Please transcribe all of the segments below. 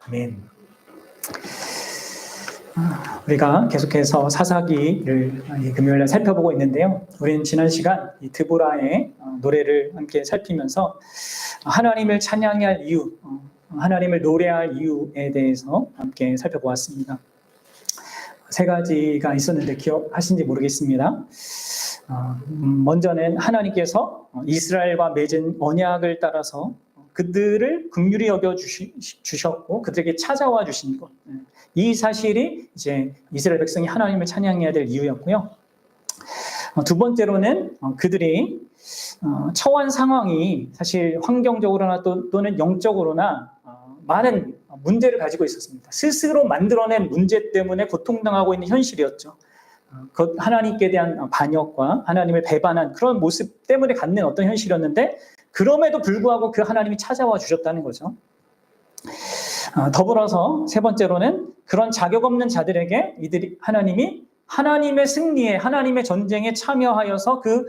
아멘. 우리가 계속해서 사사기를 이 금요일날 살펴보고 있는데요. 우리는 지난 시간 이 드보라의 노래를 함께 살피면서 하나님을 찬양할 이유, 하나님을 노래할 이유에 대해서 함께 살펴보았습니다. 세 가지가 있었는데 기억하신지 모르겠습니다. 먼저는 하나님께서 이스라엘과 맺은 언약을 따라서 그들을 긍휼히 여겨 주셨고 그들에게 찾아와 주신 것, 이 사실이 이제 이스라엘 백성이 하나님을 찬양해야 될 이유였고요. 두 번째로는 그들이 처한 상황이 사실 환경적으로나 또는 영적으로나 많은 문제를 가지고 있었습니다. 스스로 만들어낸 문제 때문에 고통당하고 있는 현실이었죠. 하나님께 대한 반역과 하나님을 배반한 그런 모습 때문에 갖는 어떤 현실이었는데, 그럼에도 불구하고 그 하나님이 찾아와 주셨다는 거죠. 더불어서 세 번째로는 그런 자격 없는 자들에게 하나님이 하나님의 승리에, 하나님의 전쟁에 참여하여서 그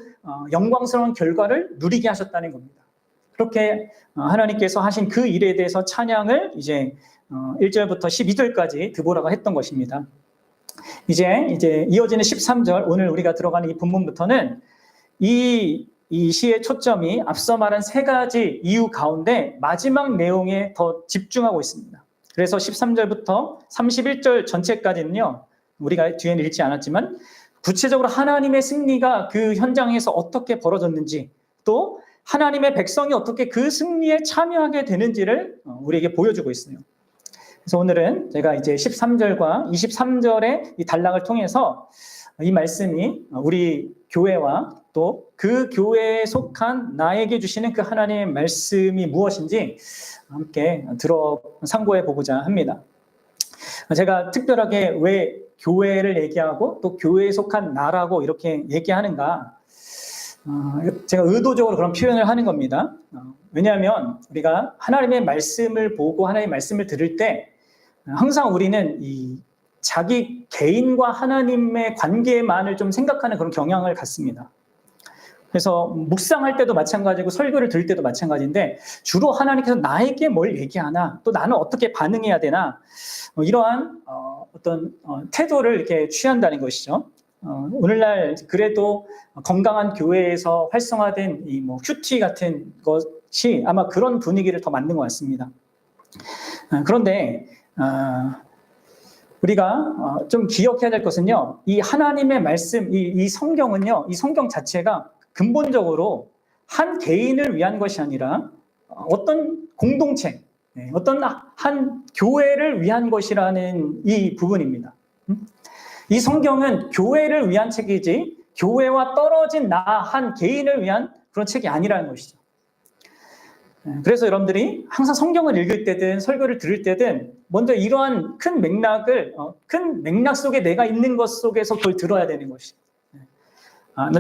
영광스러운 결과를 누리게 하셨다는 겁니다. 그렇게 하나님께서 하신 그 일에 대해서 찬양을 이제 1절부터 12절까지 드보라가 했던 것입니다. 이제 이어지는 13절, 오늘 우리가 들어가는 이 본문부터는 이 시의 초점이 앞서 말한 세 가지 이유 가운데 마지막 내용에 더 집중하고 있습니다. 그래서 13절부터 31절 전체까지는요, 우리가 뒤에는 읽지 않았지만 구체적으로 하나님의 승리가 그 현장에서 어떻게 벌어졌는지, 또 하나님의 백성이 어떻게 그 승리에 참여하게 되는지를 우리에게 보여주고 있어요. 그래서 오늘은 제가 이제 13절과 23절의 이 단락을 통해서 이 말씀이 우리 교회와 또 그 교회에 속한 나에게 주시는 그 하나님의 말씀이 무엇인지 함께 상고해 보고자 합니다. 제가 특별하게 왜 교회를 얘기하고 또 교회에 속한 나라고 이렇게 얘기하는가, 제가 의도적으로 그런 표현을 하는 겁니다. 왜냐하면 우리가 하나님의 말씀을 보고 하나님의 말씀을 들을 때 항상 우리는 이 자기 개인과 하나님의 관계만을 좀 생각하는 그런 경향을 갖습니다. 그래서 묵상할 때도 마찬가지고 설교를 들을 때도 마찬가지인데, 주로 하나님께서 나에게 뭘 얘기하나, 또 나는 어떻게 반응해야 되나, 이러한 어떤 태도를 이렇게 취한다는 것이죠. 오늘날 그래도 건강한 교회에서 활성화된 이 큐티 같은 것이 아마 그런 분위기를 더 맞는 것 같습니다. 그런데 우리가 좀 기억해야 될 것은요, 이 하나님의 말씀, 이 성경은요, 이 성경 자체가 근본적으로 한 개인을 위한 것이 아니라 어떤 공동체, 어떤 한 교회를 위한 것이라는 이 부분입니다. 이 성경은 교회를 위한 책이지 교회와 떨어진 나 한 개인을 위한 그런 책이 아니라는 것이죠. 그래서 여러분들이 항상 성경을 읽을 때든 설교를 들을 때든 먼저 이러한 큰 맥락 속에 내가 있는 것 속에서 그걸 들어야 되는 것이죠.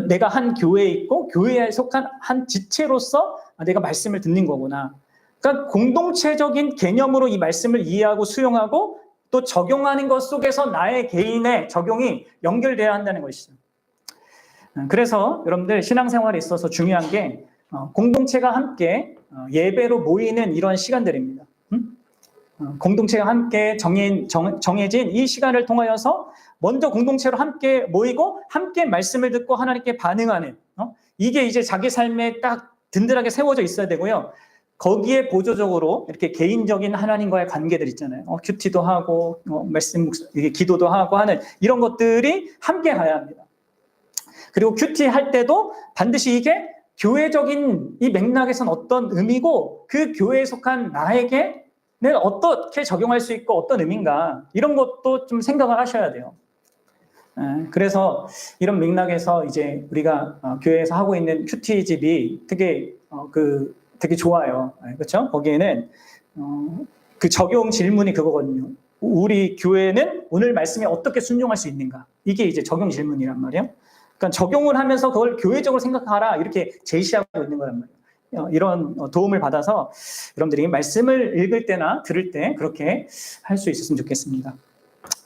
내가 한 교회에 있고 교회에 속한 한 지체로서 내가 말씀을 듣는 거구나. 그러니까 공동체적인 개념으로 이 말씀을 이해하고 수용하고 또 적용하는 것 속에서 나의 개인의 적용이 연결돼야 한다는 것이죠. 그래서 여러분들 신앙생활에 있어서 중요한 게 공동체가 함께 예배로 모이는 이런 시간들입니다. 공동체가 함께 정해진 이 시간을 통하여서 먼저 공동체로 함께 모이고 함께 말씀을 듣고 하나님께 반응하는, 이게 이제 자기 삶에 딱 든든하게 세워져 있어야 되고요. 거기에 보조적으로 이렇게 개인적인 하나님과의 관계들 있잖아요. 큐티도 하고 말씀 기도도 하고 하는 이런 것들이 함께 가야 합니다. 그리고 큐티 할 때도 반드시 이게 교회적인 이 맥락에선 어떤 의미고 그 교회에 속한 나에게 내가 어떻게 적용할 수 있고 어떤 의미인가, 이런 것도 좀 생각을 하셔야 돼요. 그래서 이런 맥락에서 이제 우리가 교회에서 하고 있는 큐티집이 되게 좋아요. 그렇죠? 거기에는 그 적용 질문이 그거거든요. 우리 교회는 오늘 말씀에 어떻게 순종할 수 있는가? 이게 이제 적용 질문이란 말이에요. 그러니까 적용을 하면서 그걸 교회적으로 생각하라, 이렇게 제시하고 있는 거란 말이에요. 이런 도움을 받아서 여러분들이 말씀을 읽을 때나 들을 때 그렇게 할 수 있었으면 좋겠습니다.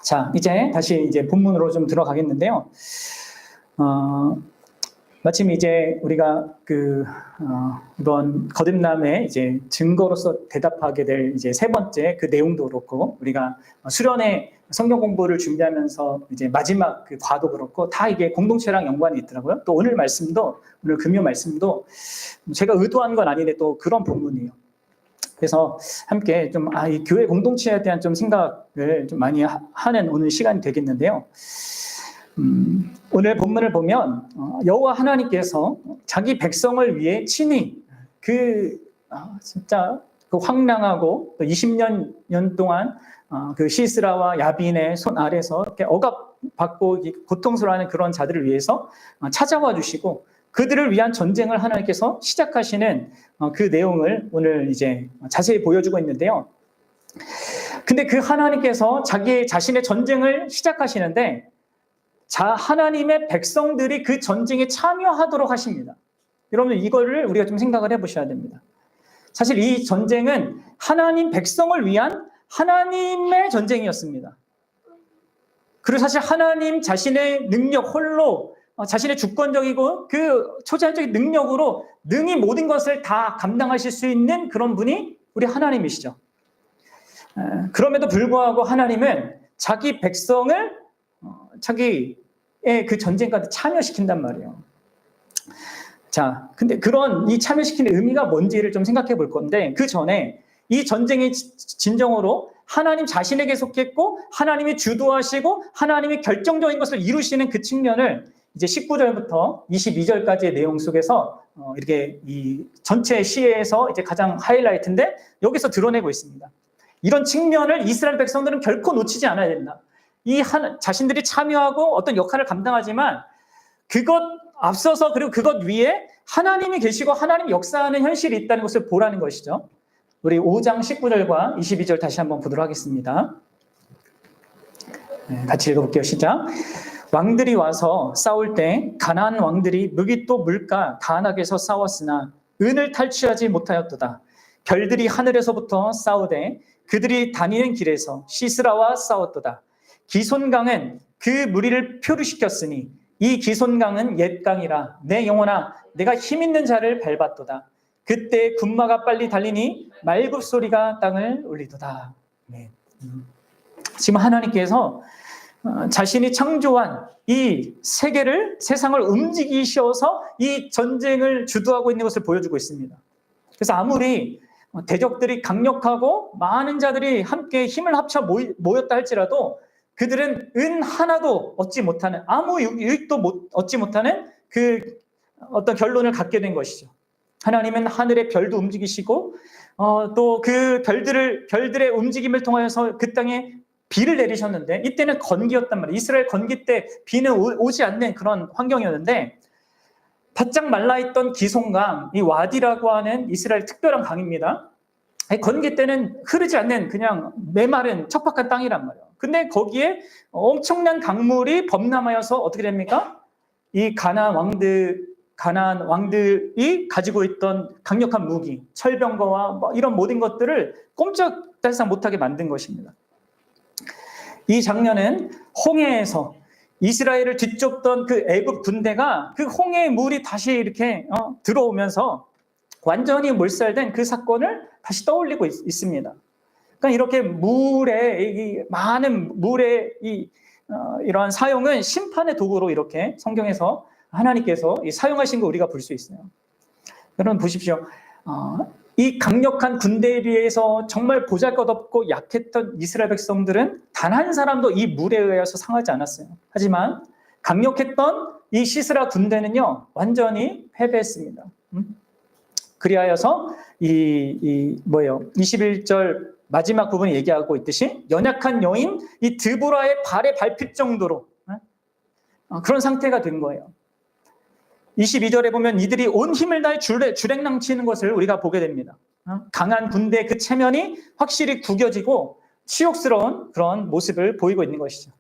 자, 이제 다시 본문으로 좀 들어가겠는데요. 마침 이제 우리가 이번 거듭남의 이제 증거로서 대답하게 될 이제 세 번째 그 내용도 그렇고, 우리가 수련회 성경 공부를 준비하면서 이제 마지막 그 과도 그렇고 다 이게 공동체랑 연관이 있더라고요. 또 오늘 말씀도, 오늘 금요 말씀도 제가 의도한 건 아닌데 또 그런 본문이에요. 그래서 함께 좀 이 교회 공동체에 대한 좀 생각을 좀 많이 하는 오늘 시간이 되겠는데요. 오늘 본문을 보면 여호와 하나님께서 자기 백성을 위해 친히 진짜 그 황량하고 20년 동안 그 시스라와 야빈의 손 아래서 이렇게 억압받고 고통스러워하는 그런 자들을 위해서 찾아와 주시고 그들을 위한 전쟁을 하나님께서 시작하시는 그 내용을 오늘 이제 자세히 보여주고 있는데요. 근데 그 하나님께서 자신의 전쟁을 시작하시는데 하나님의 백성들이 그 전쟁에 참여하도록 하십니다. 여러분 이거를 우리가 좀 생각을 해보셔야 됩니다. 사실 이 전쟁은 하나님 백성을 위한 하나님의 전쟁이었습니다. 그리고 사실 하나님 자신의 능력 홀로 자신의 주권적이고 그 초자연적인 능력으로 능히 모든 것을 다 감당하실 수 있는 그런 분이 우리 하나님이시죠. 그럼에도 불구하고 하나님은 자기 백성을 자기의 그 전쟁까지 참여시킨단 말이에요. 자, 근데 그런 이 참여시키는 의미가 뭔지를 좀 생각해 볼 건데, 그 전에 이 전쟁이 진정으로 하나님 자신에게 속했고 하나님이 주도하시고 하나님이 결정적인 것을 이루시는 그 측면을 이제 19절부터 22절까지의 내용 속에서 이렇게 이 전체 시에서 이제 가장 하이라이트인데 여기서 드러내고 있습니다. 이런 측면을 이스라엘 백성들은 결코 놓치지 않아야 된다. 자신들이 참여하고 어떤 역할을 감당하지만 그것 앞서서 그리고 그것 위에 하나님이 계시고 하나님이 역사하는 현실이 있다는 것을 보라는 것이죠. 우리 5장 19절과 22절 다시 한번 보도록 하겠습니다. 같이 읽어볼게요. 시작. 왕들이 와서 싸울 때 가나안 왕들이 무기또 물가 다낙에서 싸웠으나 은을 탈취하지 못하였도다. 별들이 하늘에서부터 싸우되 그들이 다니는 길에서 시스라와 싸웠도다. 기손강은 그 무리를 표류시켰으니 이 기손강은 옛 강이라. 내 영혼아 내가 힘있는 자를 밟았도다. 그때 군마가 빨리 달리니 말굽 소리가 땅을 울리도다. 네. 지금 하나님께서 자신이 창조한 이 세상을 움직이셔서 이 전쟁을 주도하고 있는 것을 보여주고 있습니다. 그래서 아무리 대적들이 강력하고 많은 자들이 함께 힘을 합쳐 모였다 할지라도 그들은 은 하나도 얻지 못하는, 아무 유익도 얻지 못하는 그 어떤 결론을 갖게 된 것이죠. 하나님은 하늘의 별도 움직이시고 또 그 별들의 움직임을 통하여서 그 땅에 비를 내리셨는데, 이때는 건기였단 말이에요. 이스라엘 건기 때 비는 오지 않는 그런 환경이었는데, 바짝 말라있던 기손강, 이 와디라고 하는 이스라엘 특별한 강입니다. 건기 때는 흐르지 않는 그냥 메마른 척박한 땅이란 말이에요. 근데 거기에 엄청난 강물이 범람하여서 어떻게 됩니까? 이 가나안 왕들이 가지고 있던 강력한 무기, 철병거와 이런 모든 것들을 꼼짝달싹 못하게 만든 것입니다. 이 장면은 홍해에서 이스라엘을 뒤쫓던 그 애굽 군대가 그 홍해의 물이 다시 이렇게 들어오면서 완전히 몰살된 그 사건을 다시 떠올리고 있습니다. 그러니까 이렇게 많은 물의 이러한 사용은 심판의 도구로 이렇게 성경에서 하나님께서 사용하신 거 우리가 볼 수 있어요. 여러분 보십시오. 이 강력한 군대에 비해서 정말 보잘것없고 약했던 이스라엘 백성들은 단 한 사람도 이 물에 의해서 상하지 않았어요. 하지만 강력했던 이 시스라 군대는요, 완전히 패배했습니다. 그리하여서 21절 마지막 부분에 얘기하고 있듯이 연약한 여인 이 드보라의 발에 밟힐 정도로 그런 상태가 된 거예요. 22절에 보면 이들이 온 힘을 다해 주랭랑치는 것을 우리가 보게 됩니다. 강한 군대의 그 체면이 확실히 구겨지고 치욕스러운 그런 모습을 보이고 있는 것이죠.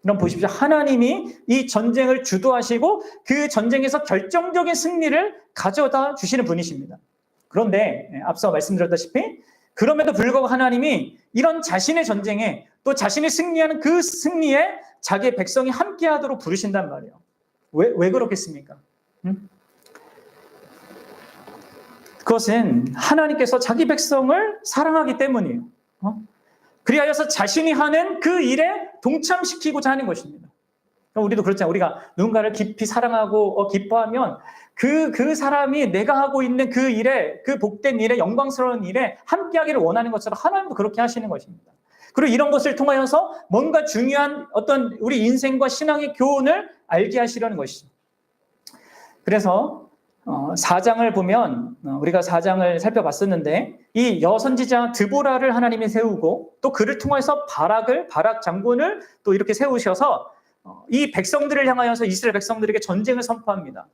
그럼 보십시오. 하나님이 이 전쟁을 주도하시고 그 전쟁에서 결정적인 승리를 가져다 주시는 분이십니다. 그런데 앞서 말씀드렸다시피 그럼에도 불구하고 하나님이 이런 자신의 전쟁에 또 자신이 승리하는 그 승리에 자기의 백성이 함께하도록 부르신단 말이에요. 왜 그렇겠습니까? 그것은 하나님께서 자기 백성을 사랑하기 때문이에요. 그리하여서 자신이 하는 그 일에 동참시키고자 하는 것입니다. 우리도 그렇잖아요. 우리가 누군가를 깊이 사랑하고 기뻐하면 그 사람이 내가 하고 있는 그 일에, 그 복된 일에, 영광스러운 일에 함께하기를 원하는 것처럼 하나님도 그렇게 하시는 것입니다. 그리고 이런 것을 통하여서 뭔가 중요한 어떤 우리 인생과 신앙의 교훈을 알게 하시려는 것이죠. 그래서 4장을 보면 우리가 4장을 살펴봤었는데 이 여선지자 드보라를 하나님이 세우고 또 그를 통해서 바락 장군을 또 이렇게 세우셔서 이 백성들을 향하여서 이스라엘 백성들에게 전쟁을 선포합니다.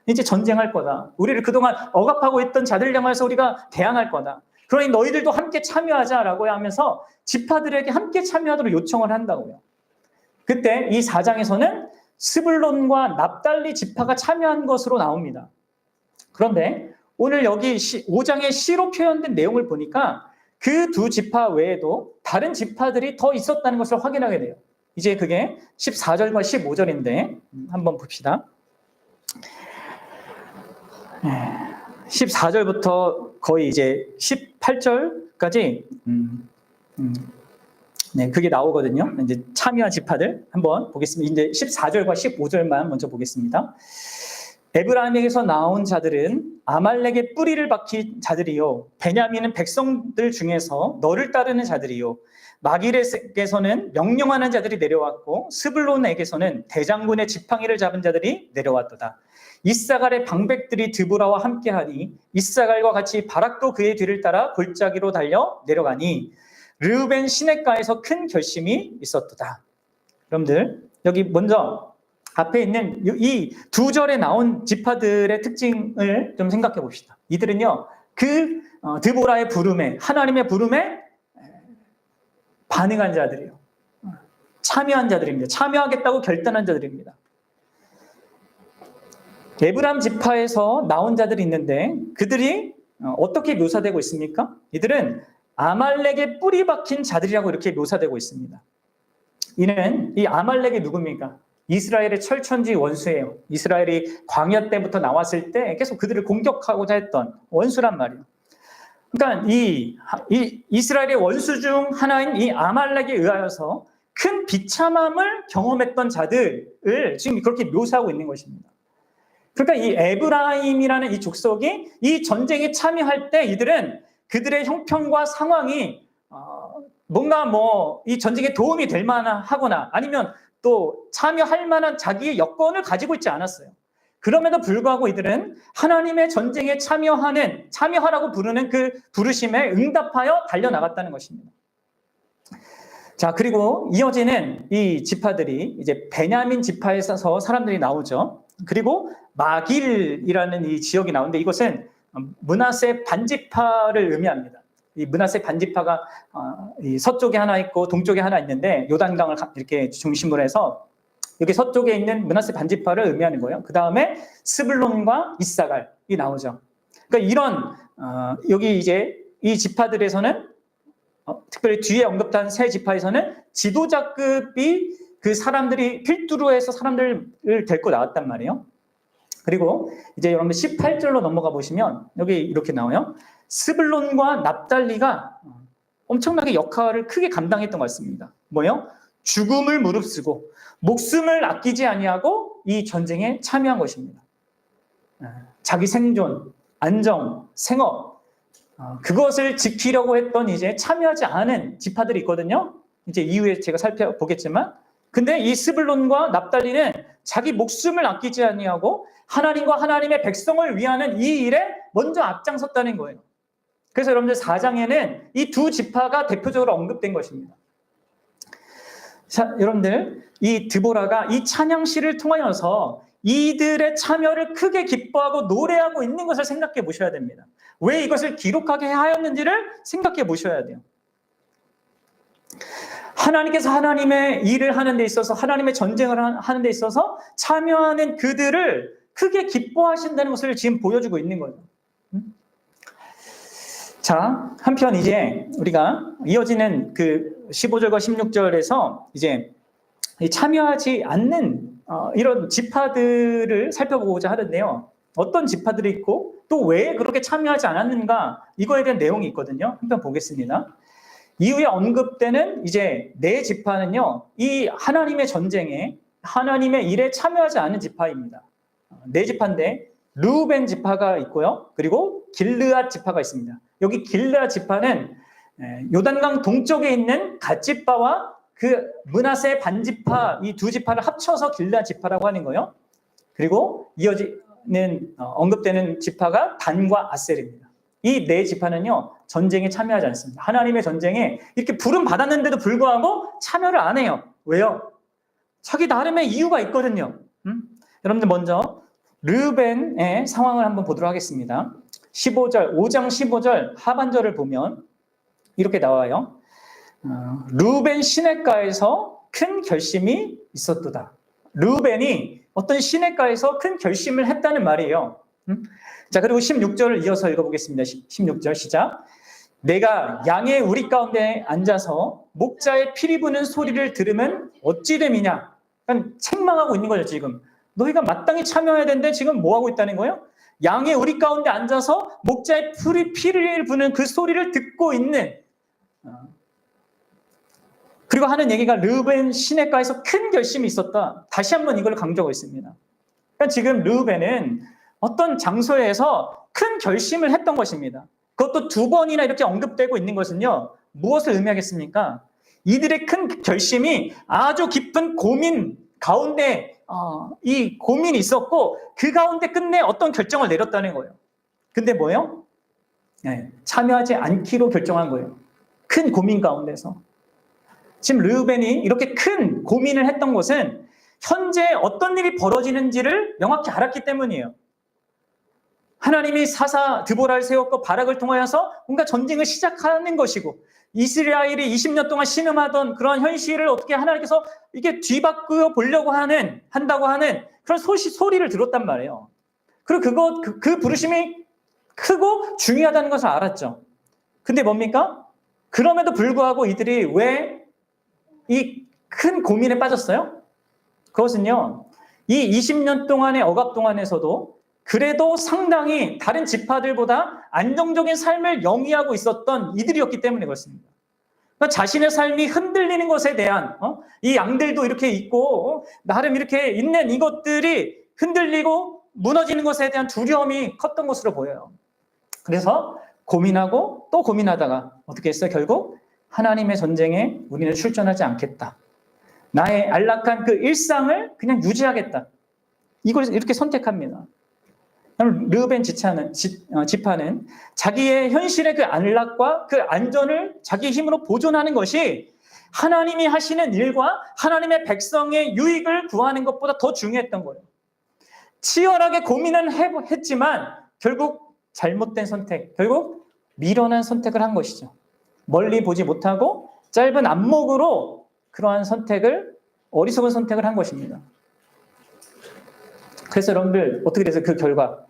이제 전쟁할 거다. 우리를 그동안 억압하고 있던 자들을 향해서 우리가 대항할 거다. 그러니 너희들도 함께 참여하자라고 하면서 지파들에게 함께 참여하도록 요청을 한다고요. 그때 이 4장에서는 스불론과 납달리 지파가 참여한 것으로 나옵니다. 그런데 오늘 여기 5장의 시로 표현된 내용을 보니까 그 두 지파 외에도 다른 지파들이 더 있었다는 것을 확인하게 돼요. 이제 그게 14절과 15절인데 한번 봅시다. 14절부터 거의 이제 18절까지 네, 그게 나오거든요. 이제 참여한 지파들 한번 보겠습니다. 이제 14절과 15절만 먼저 보겠습니다. 에브라임에게서 나온 자들은 아말렉의 뿌리를 박힌 자들이요, 베냐민은 백성들 중에서 너를 따르는 자들이요, 마길에게서는 명령하는 자들이 내려왔고 스불론에게서는 대장군의 지팡이를 잡은 자들이 내려왔도다. 이사갈의 방백들이 드보라와 함께하니 이사갈과 같이 바락도 그의 뒤를 따라 골짜기로 달려 내려가니 르우벤 시냇가에서 큰 결심이 있었도다. 여러분들 여기 먼저 앞에 있는 이 두 절에 나온 지파들의 특징을 좀 생각해 봅시다. 이들은요, 그 드보라의 부름에, 하나님의 부름에 반응한 자들이에요. 참여한 자들입니다. 참여하겠다고 결단한 자들입니다. 에브람 지파에서 나온 자들이 있는데 그들이 어떻게 묘사되고 있습니까? 이들은 아말렉의 뿌리 박힌 자들이라고 이렇게 묘사되고 있습니다. 이는 이 아말렉이 누굽니까? 이스라엘의 철천지 원수예요. 이스라엘이 광야 때부터 나왔을 때 계속 그들을 공격하고자 했던 원수란 말이에요. 그러니까 이 이스라엘의 원수 중 하나인 이 아말렉에 의하여서 큰 비참함을 경험했던 자들을 지금 그렇게 묘사하고 있는 것입니다. 그러니까 이 에브라임이라는 이 족속이 이 전쟁에 참여할 때 이들은 그들의 형편과 상황이 뭔가 이 전쟁에 도움이 될 만하거나 아니면 또 참여할 만한 자기의 여건을 가지고 있지 않았어요. 그럼에도 불구하고 이들은 하나님의 전쟁에 참여하라고 부르는 그 부르심에 응답하여 달려나갔다는 것입니다. 자, 그리고 이어지는 이 지파들이 이제 베냐민 지파에서 사람들이 나오죠. 그리고 마길이라는 이 지역이 나오는데 이것은 므낫세 반지파를 의미합니다. 이 므낫세 반지파가 이 서쪽에 하나 있고 동쪽에 하나 있는데 요단강을 이렇게 중심으로 해서 여기 서쪽에 있는 므낫세 반지파를 의미하는 거예요. 그 다음에 스불론과 이사갈이 나오죠. 그러니까 이런 여기 이제 이 지파들에서는 특별히 뒤에 언급한 세 지파에서는 지도자급이 그 사람들이 필두로 해서 사람들을 데리고 나왔단 말이에요. 그리고 이제 여러분 18절로 넘어가 보시면 여기 이렇게 나와요. 스불론과 납달리가 엄청나게 역할을 크게 감당했던 것 같습니다. 뭐예요? 죽음을 무릅쓰고 목숨을 아끼지 아니하고 이 전쟁에 참여한 것입니다. 자기 생존, 안정, 생업 그것을 지키려고 했던 이제 참여하지 않은 지파들이 있거든요. 이제 이후에 제가 살펴보겠지만, 근데 이 스불론과 납달리는 자기 목숨을 아끼지 아니하고 하나님과 하나님의 백성을 위하는 이 일에 먼저 앞장섰다는 거예요. 그래서 여러분들 4장에는 이 두 지파가 대표적으로 언급된 것입니다. 자, 여러분들 이 드보라가 이 찬양시를 통하여서 이들의 참여를 크게 기뻐하고 노래하고 있는 것을 생각해 보셔야 됩니다. 왜 이것을 기록하게 하였는지를 생각해 보셔야 돼요. 하나님께서 하나님의 일을 하는 데 있어서, 하나님의 전쟁을 하는 데 있어서 참여하는 그들을 크게 기뻐하신다는 것을 지금 보여주고 있는 거예요. 자, 한편 이제 우리가 이어지는 그 15절과 16절에서 이제 참여하지 않는 이런 지파들을 살펴보고자 하는데요. 어떤 지파들이 있고 또 왜 그렇게 참여하지 않았는가 이거에 대한 내용이 있거든요. 한번 보겠습니다. 이후에 언급되는 이제 네 지파는요, 이 하나님의 전쟁에 하나님의 일에 참여하지 않은 지파입니다. 네 지파인데 르우벤 지파가 있고요. 그리고 길르앗 지파가 있습니다. 여기 길르앗 지파는 요단강 동쪽에 있는 갓 지파와 그 므낫세 반지파 이 두 지파를 합쳐서 길르앗 지파라고 하는 거예요. 그리고 이어지는 언급되는 지파가 단과 아셀입니다. 이 네 지파는요 전쟁에 참여하지 않습니다. 하나님의 전쟁에 이렇게 부름 받았는데도 불구하고 참여를 안 해요. 왜요? 자기 나름의 이유가 있거든요. 여러분들 먼저 르우벤의 상황을 한번 보도록 하겠습니다. 15절, 5장 15절 하반절을 보면 이렇게 나와요. 르우벤 시냇가에서 큰 결심이 있었도다. 르우벤이 어떤 시냇가에서 큰 결심을 했다는 말이에요. 자, 그리고 16절을 이어서 읽어보겠습니다. 16절 시작. 내가 양의 우리 가운데 앉아서 목자의 피리 부는 소리를 들으면 어찌 됨이냐. 그러니까 책망하고 있는 거죠, 지금. 너희가 마땅히 참여해야 되는데 지금 뭐 하고 있다는 거예요? 양의 우리 가운데 앉아서 목자의 피를 부는 그 소리를 듣고 있는, 그리고 하는 얘기가 르우벤 시냇가에서 큰 결심이 있었다. 다시 한번 이걸 강조하고 있습니다. 그러니까 지금 르우벤은 어떤 장소에서 큰 결심을 했던 것입니다. 그것도 두 번이나 이렇게 언급되고 있는 것은요, 무엇을 의미하겠습니까? 이들의 큰 결심이 아주 깊은 고민 가운데 이 고민이 있었고 그 가운데 끝내 어떤 결정을 내렸다는 거예요. 근데 뭐예요? 참여하지 않기로 결정한 거예요. 큰 고민 가운데서. 지금 르우벤이 이렇게 큰 고민을 했던 것은 현재 어떤 일이 벌어지는지를 명확히 알았기 때문이에요. 하나님이 사사 드보라를 세웠고 바락을 통하여서 뭔가 전쟁을 시작하는 것이고 이스라엘이 20년 동안 신음하던 그런 현실을 어떻게 하나님께서 이게 뒤바꾸어 보려고 한다고 하는 그런 소리를 들었단 말이에요. 그리고 그 부르심이 크고 중요하다는 것을 알았죠. 근데 뭡니까? 그럼에도 불구하고 이들이 왜 이 큰 고민에 빠졌어요? 그것은요, 이 20년 동안의 억압 동안에서도 그래도 상당히 다른 지파들보다 안정적인 삶을 영위하고 있었던 이들이었기 때문에 그렇습니다. 그러니까 자신의 삶이 흔들리는 것에 대한 이 양들도 이렇게 있고 나름 이렇게 있는 이것들이 흔들리고 무너지는 것에 대한 두려움이 컸던 것으로 보여요. 그래서 고민하고 또 고민하다가 어떻게 했어요? 결국 하나님의 전쟁에 우리는 출전하지 않겠다. 나의 안락한 그 일상을 그냥 유지하겠다. 이걸 이렇게 선택합니다. 르우벤 지파는 자기의 현실의 그 안락과 그 안전을 자기 힘으로 보존하는 것이 하나님이 하시는 일과 하나님의 백성의 유익을 구하는 것보다 더 중요했던 거예요. 치열하게 고민은 했지만 결국 잘못된 선택, 결국 미련한 선택을 한 것이죠. 멀리 보지 못하고 짧은 안목으로 그러한 어리석은 선택을 한 것입니다. 그래서 여러분들 어떻게 돼서 그 결과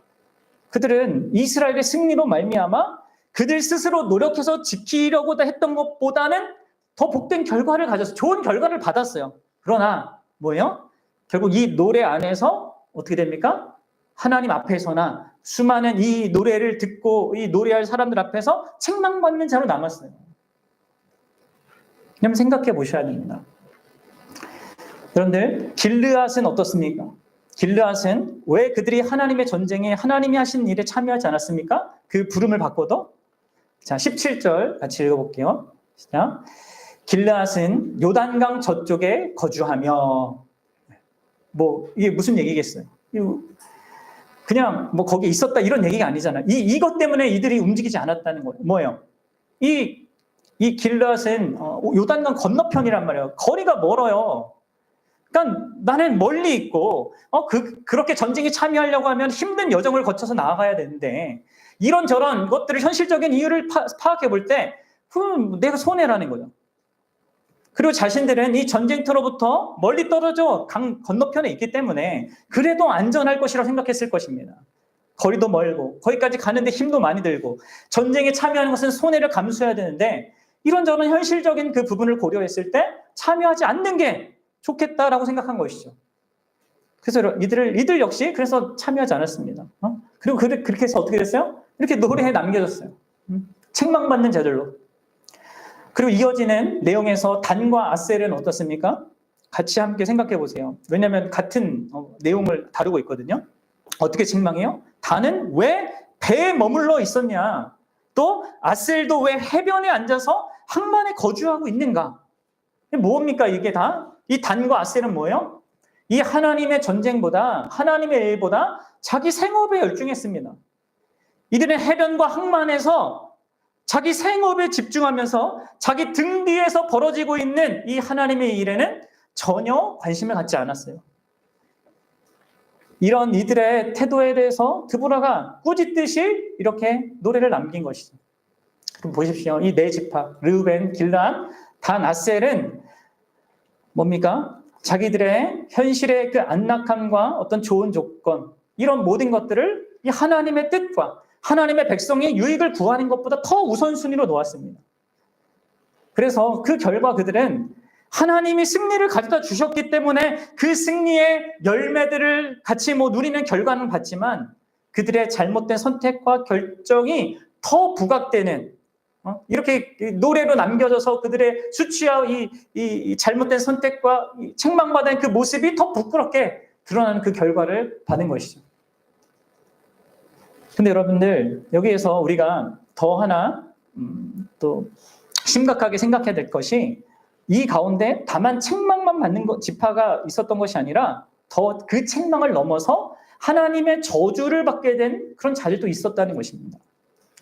그들은 이스라엘의 승리로 말미암아 그들 스스로 노력해서 지키려고 했던 것보다는 더 복된 결과를 가져서 좋은 결과를 받았어요. 그러나 뭐예요? 결국 이 노래 안에서 어떻게 됩니까? 하나님 앞에서나 수많은 이 노래를 듣고 이 노래할 사람들 앞에서 책망받는 자로 남았어요. 여러분 생각해 보셔야 됩니다. 여러분들 길르앗은 어떻습니까? 길르앗은 왜 그들이 하나님의 전쟁에 하나님이 하신 일에 참여하지 않았습니까? 그 부름을 받고도. 자, 17절 같이 읽어볼게요. 시작. 길르앗은 요단강 저쪽에 거주하며, 이게 무슨 얘기겠어요? 그냥 거기 있었다 이런 얘기가 아니잖아요. 이것 때문에 이들이 움직이지 않았다는 거예요. 뭐예요? 이 길르앗은 요단강 건너편이란 말이에요. 거리가 멀어요. 그러니까 나는 멀리 있고 그렇게 전쟁에 참여하려고 하면 힘든 여정을 거쳐서 나아가야 되는데 이런저런 것들을 현실적인 이유를 파악해 볼 때 내가 손해라는 거예요. 그리고 자신들은 이 전쟁터로부터 멀리 떨어져 강 건너편에 있기 때문에 그래도 안전할 것이라고 생각했을 것입니다. 거리도 멀고 거기까지 가는데 힘도 많이 들고 전쟁에 참여하는 것은 손해를 감수해야 되는데 이런저런 현실적인 그 부분을 고려했을 때 참여하지 않는 게 좋겠다라고 생각한 것이죠. 그래서 이들 역시 그래서 참여하지 않았습니다. 그리고 그렇게 해서 어떻게 됐어요? 이렇게 노래에 남겨졌어요. 책망받는 자들로. 그리고 이어지는 내용에서 단과 아셀은 어떻습니까? 같이 함께 생각해 보세요. 왜냐하면 같은 내용을 다루고 있거든요. 어떻게 책망해요? 단은 왜 배에 머물러 있었냐? 또 아셀도 왜 해변에 앉아서 항만에 거주하고 있는가? 뭡니까 이게 다? 이 단과 아셀은 뭐예요? 이 하나님의 전쟁보다, 하나님의 일보다 자기 생업에 열중했습니다. 이들은 해변과 항만에서 자기 생업에 집중하면서 자기 등 뒤에서 벌어지고 있는 이 하나님의 일에는 전혀 관심을 갖지 않았어요. 이런 이들의 태도에 대해서 드보라가 꾸짖듯이 이렇게 노래를 남긴 것이죠. 그럼 보십시오. 이 네 지파, 르우벤, 길르앗, 단, 아셀은 뭡니까? 자기들의 현실의 그 안락함과 어떤 좋은 조건, 이런 모든 것들을 이 하나님의 뜻과 하나님의 백성의 유익을 구하는 것보다 더 우선순위로 놓았습니다. 그래서 그 결과 그들은 하나님이 승리를 가져다 주셨기 때문에 그 승리의 열매들을 같이 누리는 결과는 봤지만 그들의 잘못된 선택과 결정이 더 부각되는, 이렇게 노래로 남겨져서 그들의 수치와 이 잘못된 선택과 책망받은 그 모습이 더 부끄럽게 드러나는 그 결과를 받은 것이죠. 근데 여러분들, 여기에서 우리가 더 하나 또 심각하게 생각해야 될 것이, 이 가운데 다만 책망만 받는 지파가 있었던 것이 아니라 더 그 책망을 넘어서 하나님의 저주를 받게 된 그런 자들도 있었다는 것입니다.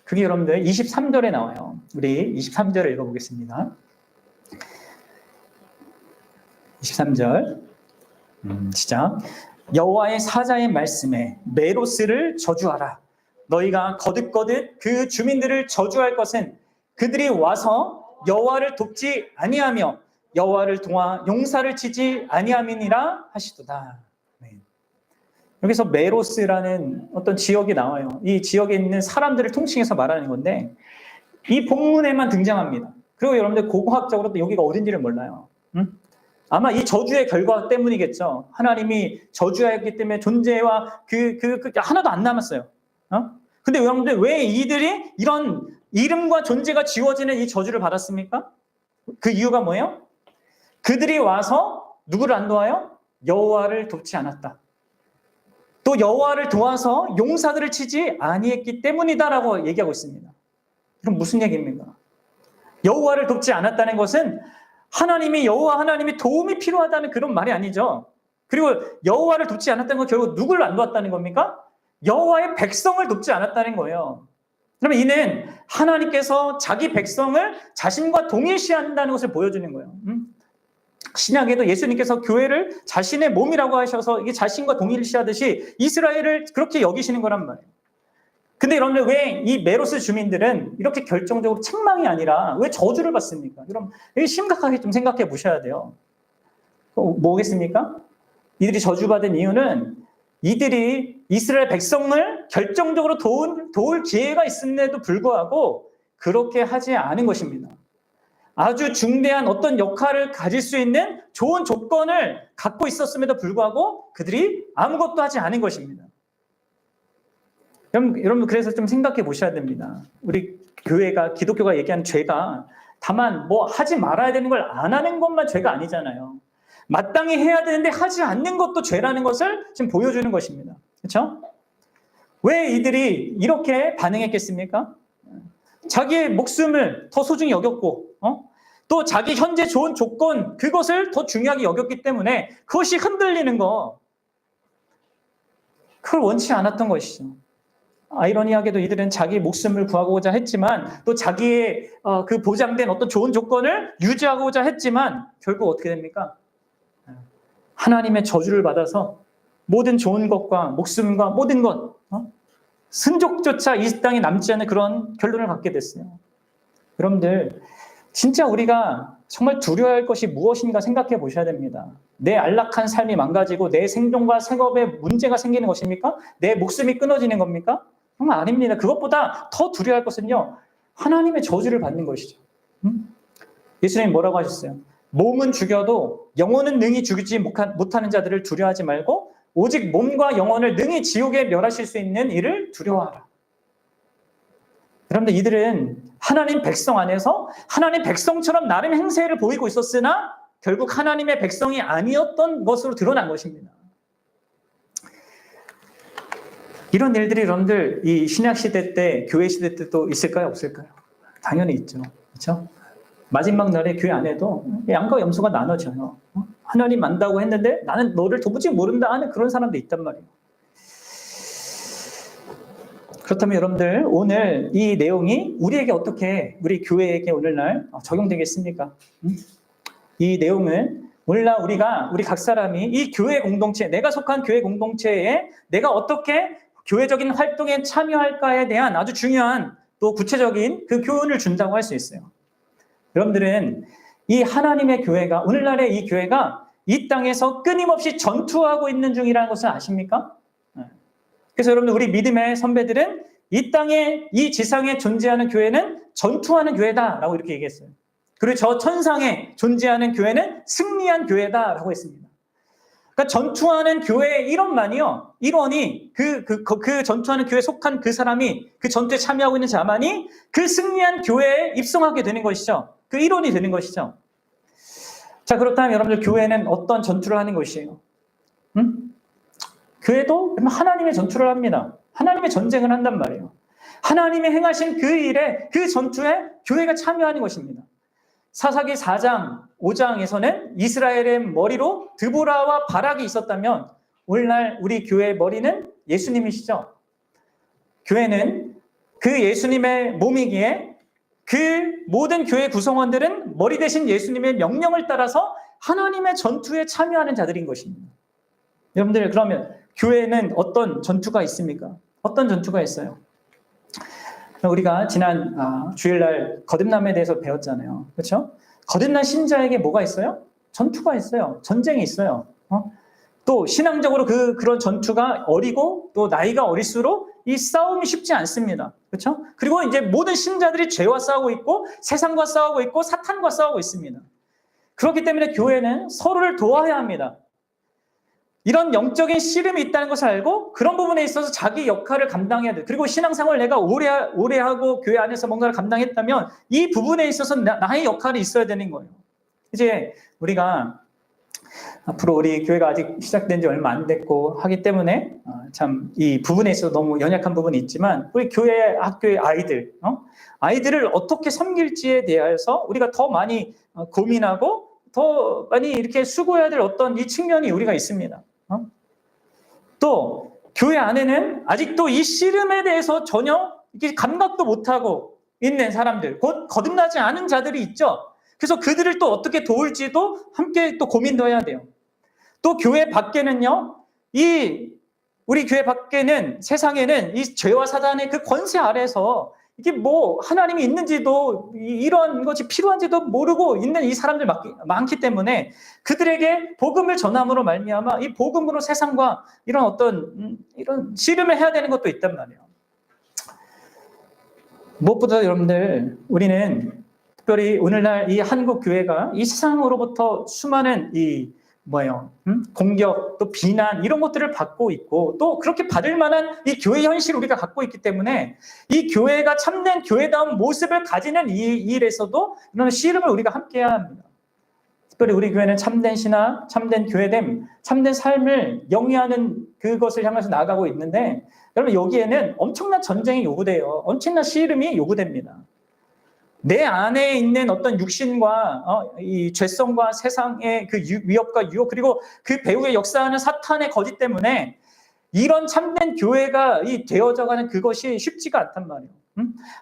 그게 여러분들 23절에 나와요. 우리 23절을 읽어보겠습니다. 23절 시작. 여호와의 사자의 말씀에 메로스를 저주하라. 너희가 거듭거듭 그 주민들을 저주할 것은 그들이 와서 여호와를 돕지 아니하며 여호와를 도와 용사를 치지 아니함이니라 하시도다. 네. 여기서 메로스라는 어떤 지역이 나와요. 이 지역에 있는 사람들을 통칭해서 말하는 건데 이 본문에만 등장합니다. 그리고 여러분들 고고학적으로 또 여기가 어딘지를 몰라요. 아마 이 저주의 결과 때문이겠죠. 하나님이 저주하였기 때문에 존재와 그 하나도 안 남았어요. 근데 여러분들 왜 이들이 이런 이름과 존재가 지워지는 이 저주를 받았습니까? 그 이유가 뭐예요? 그들이 와서 누구를 안 도와요? 여호와를 돕지 않았다. 또 여호와를 도와서 용사들을 치지 아니했기 때문이다라고 얘기하고 있습니다. 그럼 무슨 얘기입니까? 여호와를 돕지 않았다는 것은 여호와 하나님이 도움이 필요하다는 그런 말이 아니죠. 그리고 여호와를 돕지 않았다는 건 결국 누구를 안 도왔다는 겁니까? 여호와의 백성을 돕지 않았다는 거예요. 그러면 이는 하나님께서 자기 백성을 자신과 동일시한다는 것을 보여주는 거예요. 신약에도 예수님께서 교회를 자신의 몸이라고 하셔서 이게 자신과 동일시하듯이 이스라엘을 그렇게 여기시는 거란 말이에요. 근데 여러분들 왜 이 메로스 주민들은 이렇게 결정적으로 책망이 아니라 왜 저주를 받습니까? 여러분 심각하게 좀 생각해 보셔야 돼요. 뭐겠습니까? 이들이 저주받은 이유는 이들이 이스라엘 백성을 결정적으로 도울 기회가 있음에도 불구하고 그렇게 하지 않은 것입니다. 아주 중대한 어떤 역할을 가질 수 있는 좋은 조건을 갖고 있었음에도 불구하고 그들이 아무것도 하지 않은 것입니다. 여러분 그래서 좀 생각해 보셔야 됩니다. 우리 교회가 기독교가 얘기하는 죄가 다만 뭐 하지 말아야 되는 걸 안 하는 것만 죄가 아니잖아요. 마땅히 해야 되는데 하지 않는 것도 죄라는 것을 지금 보여주는 것입니다. 그렇죠? 왜 이들이 이렇게 반응했겠습니까? 자기의 목숨을 더 소중히 여겼고 또 자기 현재 좋은 조건 그것을 더 중요하게 여겼기 때문에 그것이 흔들리는 거 그걸 원치 않았던 것이죠. 아이러니하게도 이들은 자기 목숨을 구하고자 했지만 또 자기의 그 보장된 어떤 좋은 조건을 유지하고자 했지만 결국 어떻게 됩니까? 하나님의 저주를 받아서 모든 좋은 것과 목숨과 모든 것 순족조차 이 땅에 남지 않는 그런 결론을 갖게 됐어요. 여러분들 진짜 우리가 정말 두려워할 것이 무엇인가 생각해 보셔야 됩니다. 내 안락한 삶이 망가지고 내 생존과 생업에 문제가 생기는 것입니까? 내 목숨이 끊어지는 겁니까? 정말 아닙니다. 그것보다 더 두려워할 것은요, 하나님의 저주를 받는 것이죠. 예수님이 뭐라고 하셨어요? 몸은 죽여도 영혼은 능히 죽이지 못하는 자들을 두려워하지 말고 오직 몸과 영혼을 능히 지옥에 멸하실 수 있는 이를 두려워하라. 여러분들, 이들은 하나님 백성 안에서 하나님 백성처럼 나름 행세를 보이고 있었으나 결국 하나님의 백성이 아니었던 것으로 드러난 것입니다. 이런 일들이 여러분들 이 신약 시대 때, 교회 시대 때도 있을까요? 없을까요? 당연히 있죠. 그렇죠? 마지막 날에 교회 안에도 양과 염소가 나눠져요. 하나님 안다고 했는데 나는 너를 도무지 모른다 하는 그런 사람도 있단 말이에요. 그렇다면 여러분들, 오늘 이 내용이 우리에게 어떻게, 우리 교회에게 오늘날 적용되겠습니까? 이 내용은 오늘날 우리 각 사람이 이 교회 공동체, 내가 속한 교회 공동체에 내가 어떻게 교회적인 활동에 참여할까에 대한 아주 중요한 또 구체적인 그 교훈을 준다고 할 수 있어요. 여러분들은 이 하나님의 교회가, 오늘날의 이 교회가 이 땅에서 끊임없이 전투하고 있는 중이라는 것을 아십니까? 그래서 여러분들, 우리 믿음의 선배들은 이 땅에, 이 지상에 존재하는 교회는 전투하는 교회다라고 이렇게 얘기했어요. 그리고 저 천상에 존재하는 교회는 승리한 교회다라고 했습니다. 그러니까 전투하는 교회의 일원만이요. 일원이 그 전투하는 교회에 속한 그 사람이, 그 전투에 참여하고 있는 자만이 그 승리한 교회에 입성하게 되는 것이죠. 그 일원이 되는 것이죠. 자, 그렇다면 여러분들, 교회는 어떤 전투를 하는 것이에요? 교회도 하나님의 전투를 합니다. 하나님의 전쟁을 한단 말이에요. 하나님이 행하신 그 일에, 그 전투에 교회가 참여하는 것입니다. 사사기 4장, 5장에서는 이스라엘의 머리로 드보라와 바락이 있었다면 오늘날 우리 교회의 머리는 예수님이시죠. 교회는 그 예수님의 몸이기에 그 모든 교회 구성원들은 머리 대신 예수님의 명령을 따라서 하나님의 전투에 참여하는 자들인 것입니다. 여러분들, 그러면 교회에는 어떤 전투가 있습니까? 어떤 전투가 있어요? 우리가 지난 주일날 거듭남에 대해서 배웠잖아요. 그렇죠? 거듭난 신자에게 뭐가 있어요? 전투가 있어요. 전쟁이 있어요. 또 신앙적으로 그런 전투가 어리고 또 나이가 어릴수록 이 싸움이 쉽지 않습니다. 그렇죠? 그리고 이제 모든 신자들이 죄와 싸우고 있고 세상과 싸우고 있고 사탄과 싸우고 있습니다. 그렇기 때문에 교회는 서로를 도와야 합니다. 이런 영적인 씨름이 있다는 것을 알고 그런 부분에 있어서 자기 역할을 감당해야 돼. 그리고 신앙생활을 내가 오래 하고 교회 안에서 뭔가를 감당했다면 이 부분에 있어서 나의 역할이 있어야 되는 거예요. 이제 우리가 앞으로 우리 교회가 아직 시작된 지 얼마 안 됐고 하기 때문에 참 이 부분에 있어서 너무 연약한 부분이 있지만 우리 교회 학교의 아이들을 어떻게 섬길지에 대해서 우리가 더 많이 고민하고 더 많이 이렇게 수고해야 될 어떤 이 측면이 우리가 있습니다. 또 교회 안에는 아직도 이 씨름에 대해서 전혀 이렇게 감각도 못하고 있는 사람들, 곧 거듭나지 않은 자들이 있죠. 그래서 그들을 또 어떻게 도울지도 함께 또 고민도 해야 돼요. 또 교회 밖에는요, 우리 교회 밖에는, 세상에는 이 죄와 사단의 그 권세 아래서 이게 뭐 하나님이 있는지도 이런 것이 필요한지도 모르고 있는 이 사람들 많기 때문에 그들에게 복음을 전함으로 말미암아 이 복음으로 세상과 이런 어떤 이런 씨름을 해야 되는 것도 있단 말이에요. 무엇보다 여러분들, 우리는 특별히 오늘날 이 한국 교회가 이 세상으로부터 수많은 공격, 또 비난, 이런 것들을 받고 있고, 또 그렇게 받을 만한 이 교회 현실을 우리가 갖고 있기 때문에 이 교회가 참된 교회다운 모습을 가지는 이 일에서도 이런 씨름을 우리가 함께 해야 합니다. 특별히 우리 교회는 참된 신앙, 참된 교회됨, 참된 삶을 영위하는 그것을 향해서 나아가고 있는데, 여러분, 여기에는 엄청난 전쟁이 요구돼요. 엄청난 씨름이 요구됩니다. 내 안에 있는 어떤 육신과 이 죄성과 세상의 그 위협과 유혹, 그리고 그 배후에 역사하는 사탄의 거짓 때문에 이런 참된 교회가 되어져가는 그것이 쉽지가 않단 말이에요.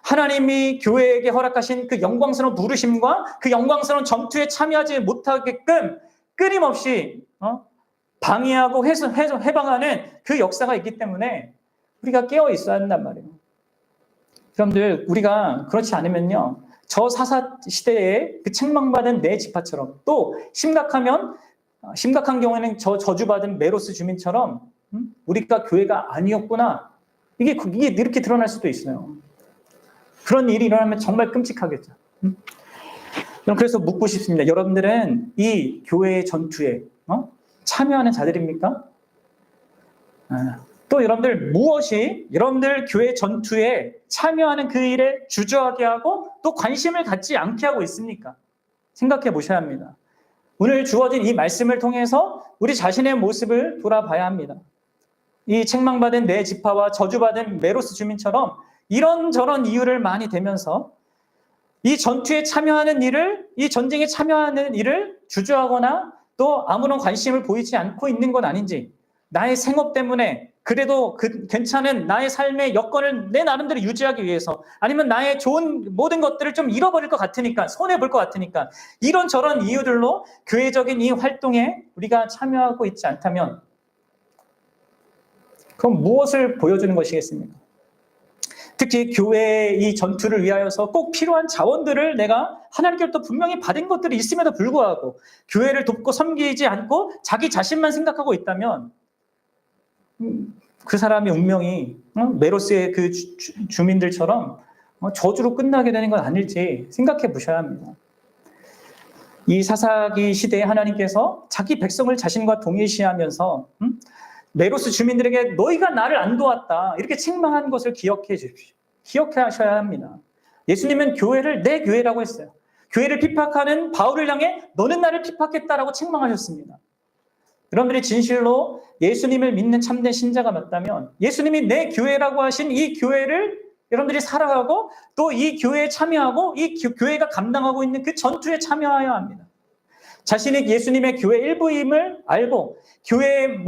하나님이 교회에게 허락하신 그 영광스러운 부르심과 그 영광스러운 전투에 참여하지 못하게끔 끊임없이 방해하고 해방하는 그 역사가 있기 때문에 우리가 깨어 있어야 한단 말이에요. 여러분들, 우리가 그렇지 않으면요, 저 사사 시대에 그 책망받은 네 지파처럼, 또 심각한 경우에는 저 저주받은 메로스 주민처럼 우리가 교회가 아니었구나, 이게 이렇게 드러날 수도 있어요. 그런 일이 일어나면 정말 끔찍하겠죠. 그래서 묻고 싶습니다. 여러분들은 이 교회의 전투에 참여하는 자들입니까? 또 여러분들 무엇이 여러분들 교회 전투에 참여하는 그 일에 주저하게 하고 또 관심을 갖지 않게 하고 있습니까? 생각해 보셔야 합니다. 오늘 주어진 이 말씀을 통해서 우리 자신의 모습을 돌아봐야 합니다. 이 책망받은 네 지파와 저주받은 메로스 주민처럼 이런저런 이유를 많이 대면서 이 전투에 참여하는 일을, 이 전쟁에 참여하는 일을 주저하거나 또 아무런 관심을 보이지 않고 있는 건 아닌지, 나의 생업 때문에 그래도 괜찮은 나의 삶의 여건을 내 나름대로 유지하기 위해서, 아니면 나의 좋은 모든 것들을 좀 잃어버릴 것 같으니까, 손해볼 것 같으니까, 이런저런 이유들로 교회적인 이 활동에 우리가 참여하고 있지 않다면 그럼 무엇을 보여주는 것이겠습니까? 특히 교회의 이 전투를 위하여서 꼭 필요한 자원들을 내가 하나님께로부터 분명히 받은 것들이 있음에도 불구하고 교회를 돕고 섬기지 않고 자기 자신만 생각하고 있다면 그 사람의 운명이 메로스의 그 주민들처럼 저주로 끝나게 되는 건 아닐지 생각해 보셔야 합니다. 이 사사기 시대에 하나님께서 자기 백성을 자신과 동일시하면서 메로스 주민들에게 너희가 나를 안 도왔다 이렇게 책망한 것을 기억해 주십시오. 기억하셔야 합니다. 예수님은 교회를 내 교회라고 했어요. 교회를 핍박하는 바울을 향해 너는 나를 핍박했다라고 책망하셨습니다. 여러분들이 진실로 예수님을 믿는 참된 신자가 맞다면 예수님이 내 교회라고 하신 이 교회를 여러분들이 살아가고 또 이 교회에 참여하고 이 교회가 감당하고 있는 그 전투에 참여해야 합니다. 자신이 예수님의 교회 일부임을 알고 교회의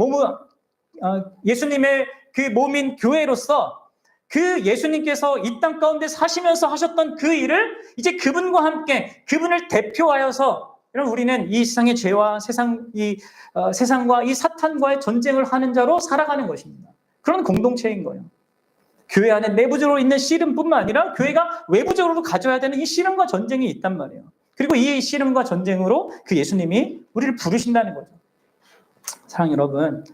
예수님의 그 몸인 교회로서 그 예수님께서 이 땅 가운데 사시면서 하셨던 그 일을 이제 그분과 함께 그분을 대표하여서 여러분 우리는 이 세상의 죄와 세상과 이 사탄과의 전쟁을 하는 자로 살아가는 것입니다. 그런 공동체인 거예요. 교회 안에 내부적으로 있는 씨름뿐만 아니라 교회가 외부적으로도 가져야 되는 이 씨름과 전쟁이 있단 말이에요. 그리고 이 씨름과 전쟁으로 그 예수님이 우리를 부르신다는 거죠. 사랑하는 여러분,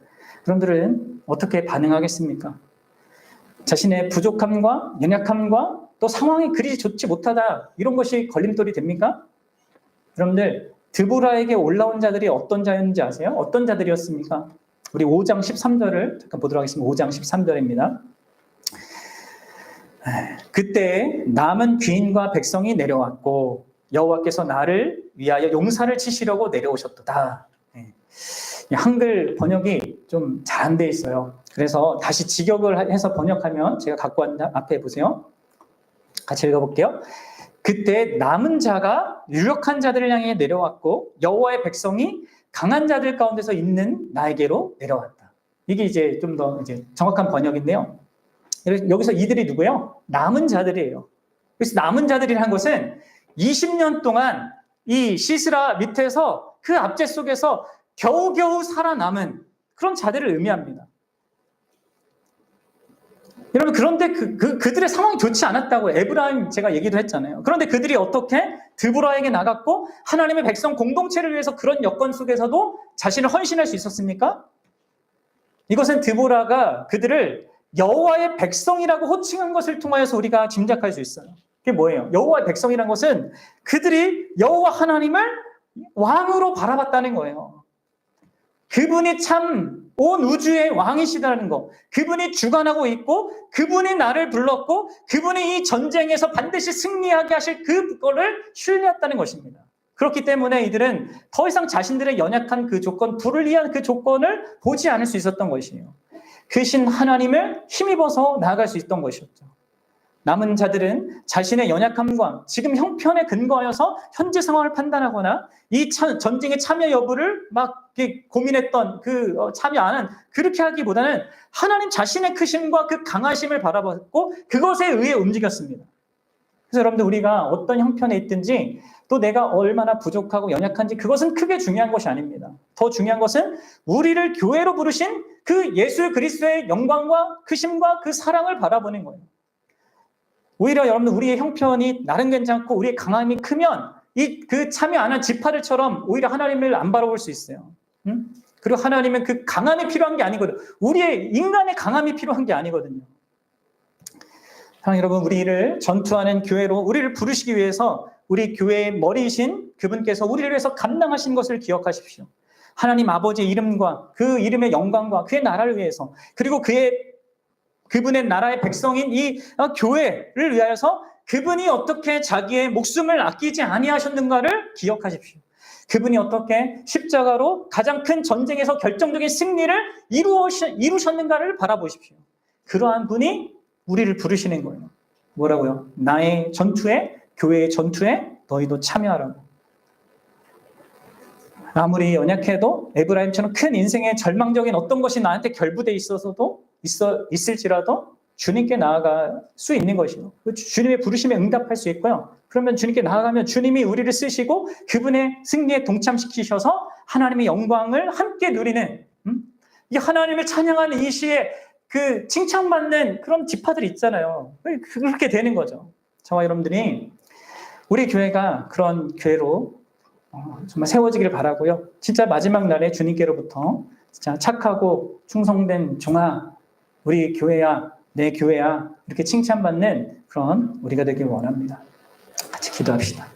여러분들은 어떻게 반응하겠습니까? 자신의 부족함과 연약함과 또 상황이 그리 좋지 못하다 이런 것이 걸림돌이 됩니까? 여러분들 드보라에게 올라온 자들이 어떤 자였는지 아세요? 어떤 자들이었습니까? 우리 5장 13절을 잠깐 보도록 하겠습니다. 5장 13절입니다. 그때 남은 귀인과 백성이 내려왔고 여호와께서 나를 위하여 용사를 치시려고 내려오셨도다. 한글 번역이 좀 잘 안 돼 있어요. 그래서 다시 직역을 해서 번역하면 제가 갖고 왔는데 앞에 보세요. 같이 읽어볼게요. 그때 남은 자가 유력한 자들을 향해 내려왔고 여호와의 백성이 강한 자들 가운데서 있는 나에게로 내려왔다. 이게 이제 좀 더 이제 정확한 번역인데요. 여기서 이들이 누구예요? 남은 자들이에요. 그래서 남은 자들이라는 것은 20년 동안 이 시스라 밑에서 그 압제 속에서 겨우겨우 살아남은 그런 자들을 의미합니다. 여러분 그런데 그들의 상황이 좋지 않았다고 에브라임 제가 얘기도 했잖아요. 그런데 그들이 어떻게 드보라에게 나갔고 하나님의 백성 공동체를 위해서 그런 여건 속에서도 자신을 헌신할 수 있었습니까? 이것은 드보라가 그들을 여호와의 백성이라고 호칭한 것을 통하여서 우리가 짐작할 수 있어요. 그게 뭐예요? 여호와의 백성이라는 것은 그들이 여호와 하나님을 왕으로 바라봤다는 거예요. 그분이 참 온 우주의 왕이시다는 거, 그분이 주관하고 있고 그분이 나를 불렀고 그분이 이 전쟁에서 반드시 승리하게 하실 그거를 신뢰했다는 것입니다. 그렇기 때문에 이들은 더 이상 자신들의 연약한 그 조건, 불리한 그 조건을 보지 않을 수 있었던 것이에요. 그 신 하나님을 힘입어서 나아갈 수 있던 것이었죠. 남은 자들은 자신의 연약함과 지금 형편에 근거하여서 현재 상황을 판단하거나 이 전쟁의 참여 여부를 막 고민했던 참여 안 한 그렇게 하기보다는 하나님 자신의 크심과 그 강하심을 바라봤고 그것에 의해 움직였습니다. 그래서 여러분들 우리가 어떤 형편에 있든지 또 내가 얼마나 부족하고 연약한지 그것은 크게 중요한 것이 아닙니다. 더 중요한 것은 우리를 교회로 부르신 그 예수 그리스도의 영광과 크심과 그 사랑을 바라보는 거예요. 오히려 여러분들 우리의 형편이 나름 괜찮고 우리의 강함이 크면 그 참여 안 한 지파들처럼 오히려 하나님을 안 바라볼 수 있어요. 그리고 하나님은 그 강함이 필요한 게 아니거든요. 우리의 인간의 강함이 필요한 게 아니거든요. 사랑하는 여러분, 우리를 전투하는 교회로 우리를 부르시기 위해서 우리 교회의 머리이신 그분께서 우리를 위해서 감당하신 것을 기억하십시오. 하나님 아버지의 이름과 그 이름의 영광과 그의 나라를 위해서, 그리고 그분의 나라의 백성인 이 교회를 위하여서 그분이 어떻게 자기의 목숨을 아끼지 아니하셨는가를 기억하십시오. 그분이 어떻게 십자가로 가장 큰 전쟁에서 결정적인 승리를 이루셨는가를 바라보십시오. 그러한 분이 우리를 부르시는 거예요. 뭐라고요? 나의 전투에, 교회의 전투에 너희도 참여하라고. 아무리 연약해도 에브라임처럼 큰 인생의 절망적인 어떤 것이 나한테 결부돼 있을지라도 주님께 나아갈 수 있는 것이요. 주님의 부르심에 응답할 수 있고요. 그러면 주님께 나아가면 주님이 우리를 쓰시고 그분의 승리에 동참시키셔서 하나님의 영광을 함께 누리는, 이 하나님을 찬양하는 이 시에 그 칭찬받는 그런 지파들이 있잖아요. 그렇게 되는 거죠. 저와 여러분들이 우리 교회가 그런 교회로 정말 세워지기를 바라고요. 진짜 마지막 날에 주님께로부터 진짜 착하고 충성된 종아, 우리 교회야, 내 교회야, 이렇게 칭찬받는 그런 우리가 되길 원합니다. 같이 기도합시다.